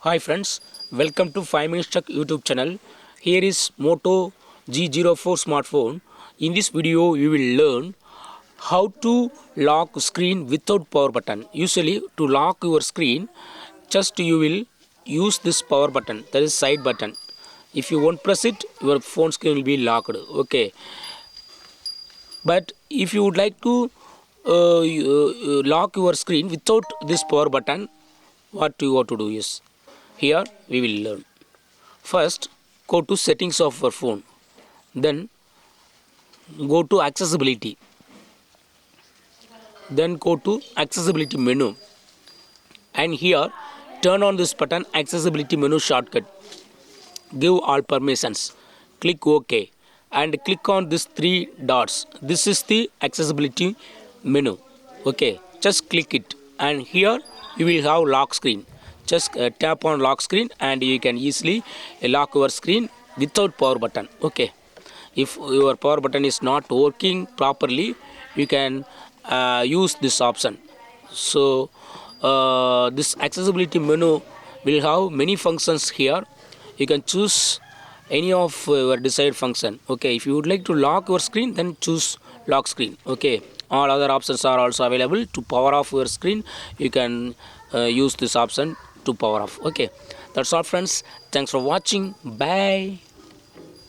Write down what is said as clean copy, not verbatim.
Hi friends, welcome to 5 Minutes Tech YouTube channel. Here is Moto G04 smartphone. In this video, you will learn how to lock screen without power button. Usually, to lock your screen, just you will use this power button, that is side button. If you won't press it, your phone screen will be locked. Okay. But if you would like to lock your screen without this power button, what you have to do is, here we will learn. First, go to settings of your phone. Then go to accessibility. Then go to accessibility menu. And here, turn on this button accessibility menu shortcut. Give all permissions. Click OK. And click on this three dots. This is the accessibility menu. Okay. Just click it. And here you will have lock screen. Just tap on lock screen and you can easily lock your screen without power button. Okay. If your power button is not working properly, you can use this option. So this accessibility menu will have many functions here. You can choose any of your desired function. Okay, if you would like to lock your screen, then choose lock screen. Okay, all other options are also available. To power off your screen, you can use this option to power off. Okay, that's all friends. Thanks for watching. Bye.